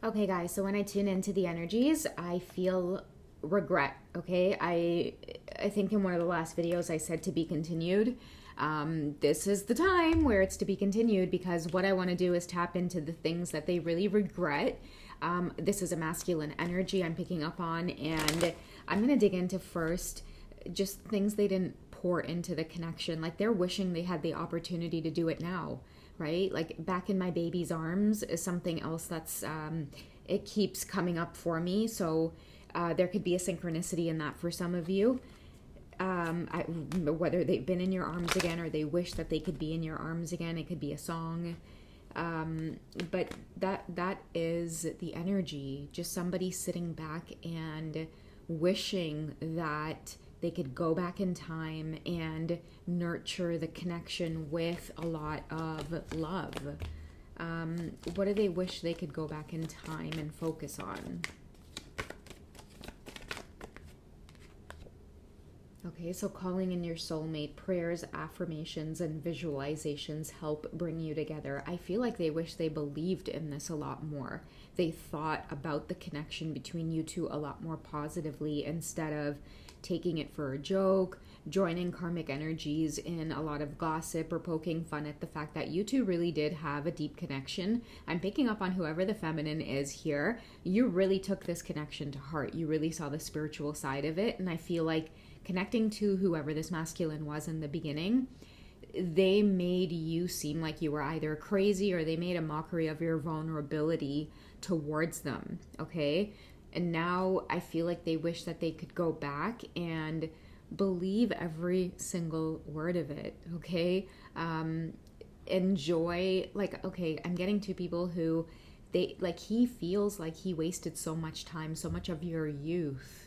Okay, guys, so when I tune into the energies, I feel regret, okay? I think in one of the last videos I said to be continued. This is the time where it's to be continued because what I want to do is tap into the things that they really regret. This is a masculine energy I'm picking up on, and I'm going to dig into first just things they didn't pour into the connection. Like they're wishing they had the opportunity to do it now, right? Like back in my baby's arms is something else that's, it keeps coming up for me. So there could be a synchronicity in that for some of you. Whether they've been in your arms again or they wish that they could be in your arms again, it could be a song. But that is the energy, just somebody sitting back and wishing that they could go back in time and nurture the connection with a lot of love. What do they wish they could go back in time and focus on? Okay, so calling in your soulmate, prayers, affirmations, and visualizations help bring you together. I feel like they wish they believed in this a lot more. They thought about the connection between you two a lot more positively instead of taking it for a joke, joining karmic energies in a lot of gossip or poking fun at the fact that you two really did have a deep connection. I'm picking up on whoever the feminine is here. You really took this connection to heart. You really saw the spiritual side of it, and I feel like connecting to whoever this masculine was in the beginning, they made you seem like you were either crazy or they made a mockery of your vulnerability towards them, okay? And now I feel like they wish that they could go back and believe every single word of it, okay? Enjoy, like, okay, I'm getting two people who, he feels like he wasted so much time, so much of your youth.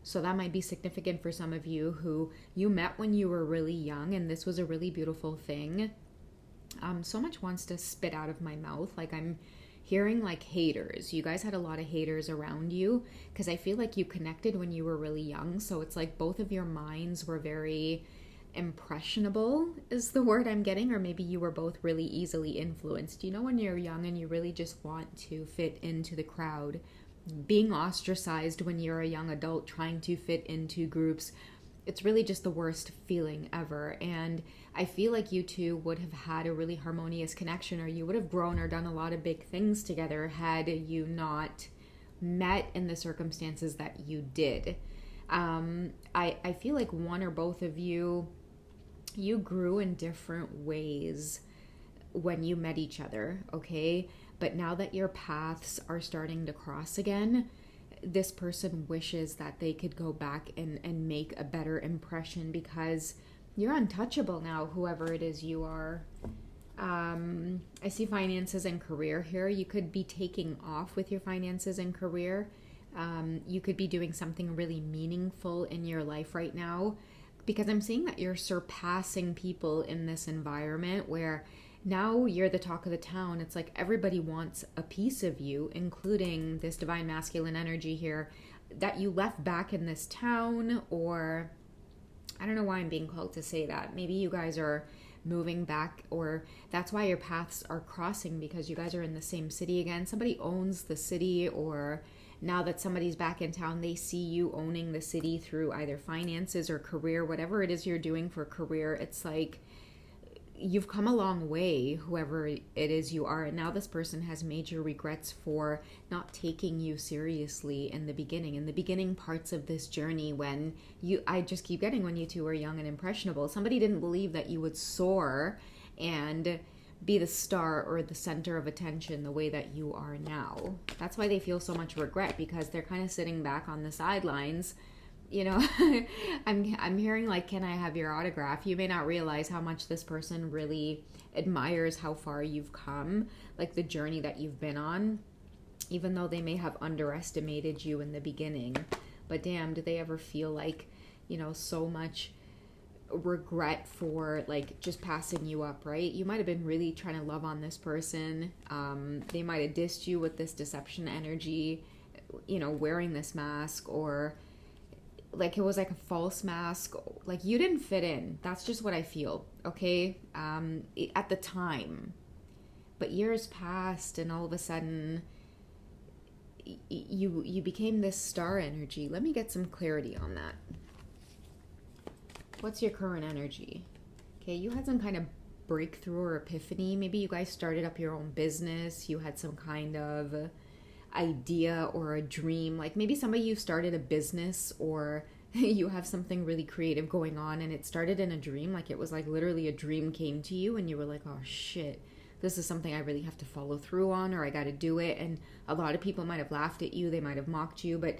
So that might be significant for some of you who you met when you were really young and this was a really beautiful thing. So much wants to spit out of my mouth. Like I'm hearing like haters. You guys had a lot of haters around you because I feel like you connected when you were really young. So it's like both of your minds were very impressionable is the word I'm getting, or maybe you were both really easily influenced. You know, when you're young and you really just want to fit into the crowd, being ostracized when you're a young adult trying to fit into groups, it's really just the worst feeling ever. And I feel like you two would have had a really harmonious connection, or you would have grown or done a lot of big things together had you not met in the circumstances that you did. I feel like one or both of you grew in different ways when you met each other, okay? But now that your paths are starting to cross again, this person wishes that they could go back and make a better impression because you're untouchable now, whoever it is you are. I see finances and career here. You could be taking off with your finances and career. You could be doing something really meaningful in your life right now because I'm seeing that you're surpassing people in this environment where now you're the talk of the town. It's like everybody wants a piece of you, including this divine masculine energy here that you left back in this town, or I don't know why I'm being called to say that. Maybe you guys are moving back, or that's why your paths are crossing because you guys are in the same city again. Somebody owns the city, or now that somebody's back in town, they see you owning the city through either finances or career, whatever it is you're doing for career. It's like you've come a long way, whoever it is you are, and now this person has major regrets for not taking you seriously in the beginning parts of this journey when I just keep getting when you two were young and impressionable. Somebody didn't believe that you would soar and be the star or the center of attention the way that you are now. That's why they feel so much regret, because they're kind of sitting back on the sidelines. You know, I'm hearing like, can I have your autograph? You may not realize how much this person really admires how far you've come, like the journey that you've been on, even though they may have underestimated you in the beginning. But damn, do they ever feel like, you know, so much regret for like just passing you up, right? You might have been really trying to love on this person. They might have dissed you with this deception energy, you know, wearing this mask, or like it was like a false mask. Like you didn't fit in. That's just what I feel, okay? At the time. But years passed and all of a sudden you became this star energy. Let me get some clarity on that. What's your current energy? Okay, you had some kind of breakthrough or epiphany. Maybe you guys started up your own business. You had some kind of idea or a dream. Like maybe some of you started a business, or you have something really creative going on and it started in a dream. Like it was like literally a dream came to you and you were like, oh shit, this is something I really have to follow through on, or I got to do it. And a lot of people might have laughed at you, they might have mocked you, but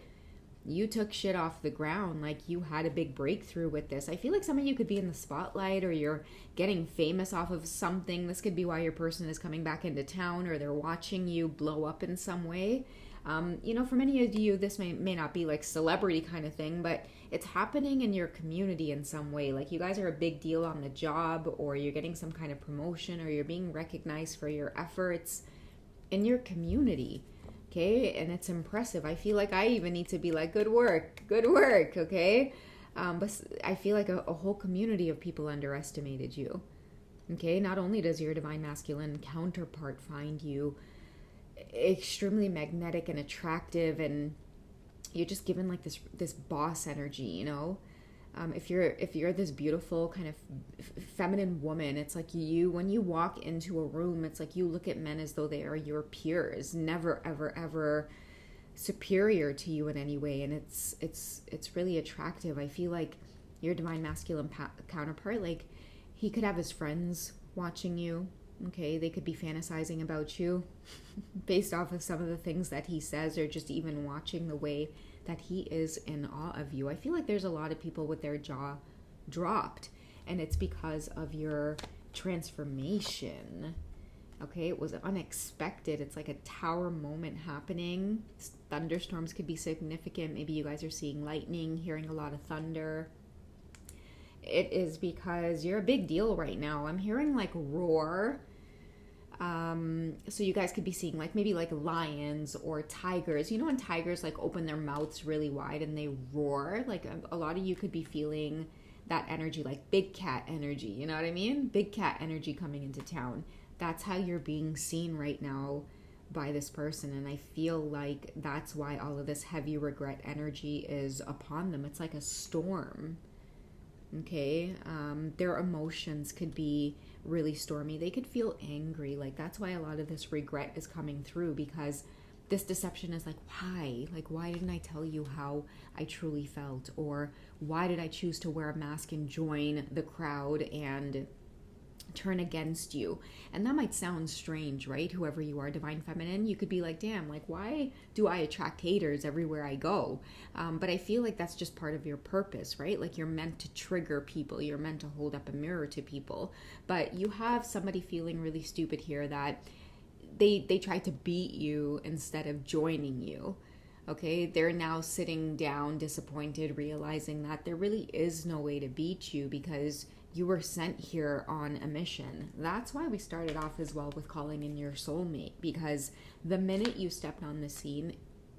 you took shit off the ground. Like you had a big breakthrough with this. I feel like some of you could be in the spotlight, or you're getting famous off of something. This could be why your person is coming back into town, or they're watching you blow up in some way. For many of you, this may not be like celebrity kind of thing, but it's happening in your community in some way. Like you guys are a big deal on the job, or you're getting some kind of promotion, or you're being recognized for your efforts in your community. Okay, and it's impressive. I feel like I even need to be like, good work, okay? But I feel like a whole community of people underestimated you. Okay, not only does your divine masculine counterpart find you extremely magnetic and attractive, and you're just given like this boss energy, if you're this beautiful kind of feminine woman, it's like when you walk into a room, it's like you look at men as though they are your peers, never ever ever superior to you in any way. And it's really attractive. I feel like your divine masculine counterpart, like he could have his friends watching you. Okay, they could be fantasizing about you based off of some of the things that he says, or just even watching the way that he is in awe of you. I feel like there's a lot of people with their jaw dropped, and it's because of your transformation. Okay, it was unexpected. It's like a tower moment happening. Thunderstorms could be significant. Maybe you guys are seeing lightning, hearing a lot of thunder. It is because you're a big deal right now. I'm hearing like roar. So you guys could be seeing like maybe like lions or tigers. You know when tigers like open their mouths really wide and they roar? Like a lot of you could be feeling that energy, like big cat energy. You know what I mean? Big cat energy coming into town. That's how you're being seen right now by this person. And I feel like that's why all of this heavy regret energy is upon them. It's like a storm. Okay, their emotions could be really stormy. They could feel angry. Like that's why a lot of this regret is coming through, because this deception is like, why? Like, why didn't I tell you how I truly felt? Or why did I choose to wear a mask and join the crowd and turn against you? And that might sound strange, right? Whoever you are, divine feminine, you could be like, damn, like why do I attract haters everywhere I go? But I feel like that's just part of your purpose, right? Like you're meant to trigger people, you're meant to hold up a mirror to people. But you have somebody feeling really stupid here, that they tried to beat you instead of joining you. Okay, they're now sitting down disappointed, realizing that there really is no way to beat you, because you were sent here on a mission. That's why we started off as well with calling in your soulmate, because the minute you stepped on the scene,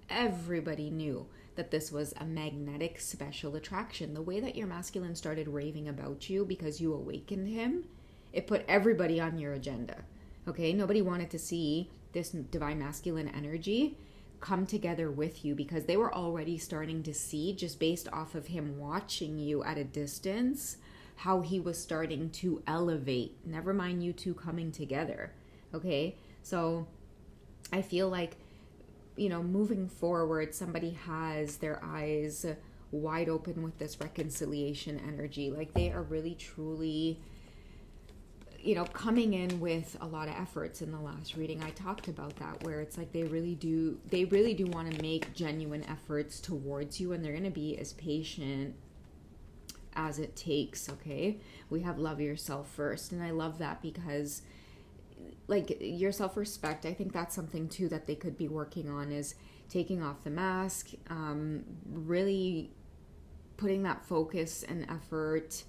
everybody knew that this was a magnetic special attraction. The way that your masculine started raving about you because you awakened him, it put everybody on your agenda. Okay, nobody wanted to see this divine masculine energy come together with you, because they were already starting to see, just based off of him watching you at a distance, how he was starting to elevate, never mind you two coming together. Okay, so I feel like, moving forward, somebody has their eyes wide open with this reconciliation energy. Like they are really truly, coming in with a lot of efforts. In the last reading I talked about that, where it's like they really do want to make genuine efforts towards you, and they're going to be as patient as it takes. Okay, we have love yourself first, and I love that, because like your self-respect, I think that's something too that they could be working on, is taking off the mask, really putting that focus and effort,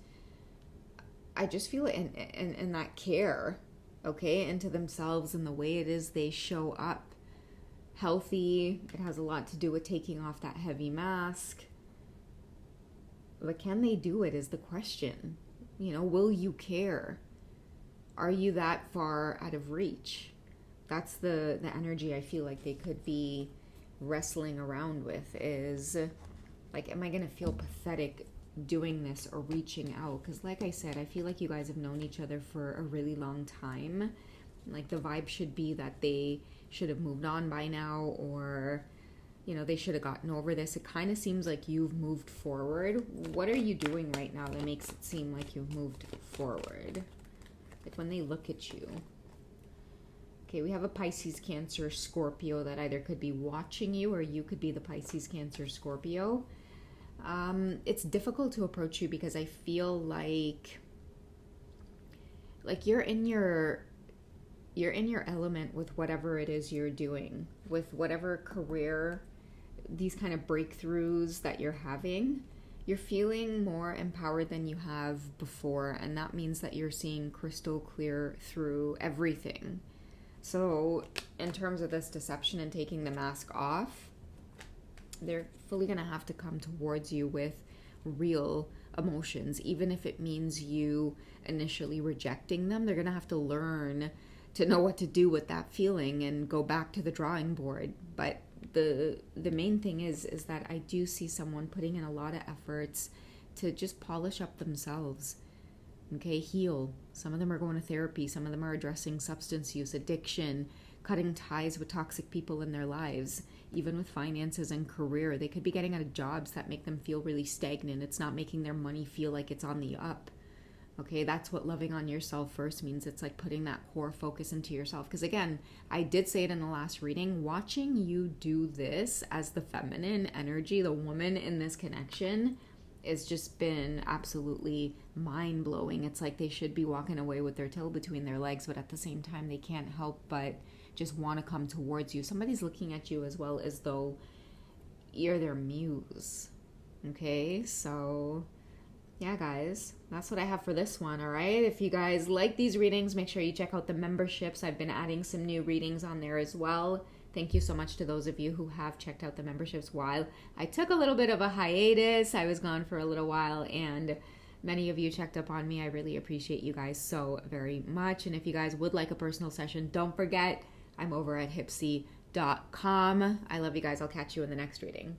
I just feel it in that care, okay, into themselves and the way it is they show up healthy. It has a lot to do with taking off that heavy mask. But can they do it is the question. Will you care? Are you that far out of reach? That's the energy I feel like they could be wrestling around with is, like, am I going to feel pathetic doing this or reaching out? Because like I said, I feel like you guys have known each other for a really long time. Like, the vibe should be that they should have moved on by now, or, you know, they should have gotten over this. It kind of seems like you've moved forward. What are you doing right now that makes it seem like you've moved forward? Like, when they look at you. Okay, we have a Pisces, Cancer, Scorpio that either could be watching you, or you could be the Pisces, Cancer, Scorpio. It's difficult to approach you because I feel like you're in your element with whatever it is you're doing, with whatever career, these kind of breakthroughs that you're having. You're feeling more empowered than you have before, and that means that you're seeing crystal clear through everything. So in terms of this deception and taking the mask off, they're fully going to have to come towards you with real emotions, even if it means you initially rejecting them. They're going to have to learn to know what to do with that feeling and go back to the drawing board. But the main thing is that I do see someone putting in a lot of efforts to just polish up themselves. Okay, heal. Some of them are going to therapy. Some of them are addressing substance use, addiction, cutting ties with toxic people in their lives, even with finances and career. They could be getting out of jobs that make them feel really stagnant. It's not making their money feel like it's on the up. Okay, that's what loving on yourself first means. It's like putting that core focus into yourself. Because again, I did say it in the last reading, watching you do this as the feminine energy, the woman in this connection, has just been absolutely mind-blowing. It's like they should be walking away with their tail between their legs, but at the same time, they can't help but just want to come towards you. Somebody's looking at you as well as though you're their muse. Okay, so yeah, guys, that's what I have for this one, all right? If you guys like these readings, make sure you check out the memberships. I've been adding some new readings on there as well. Thank you so much to those of you who have checked out the memberships while I took a little bit of a hiatus. I was gone for a little while, and many of you checked up on me. I really appreciate you guys so very much. And if you guys would like a personal session, don't forget, I'm over at hipsy.com. I love you guys. I'll catch you in the next reading.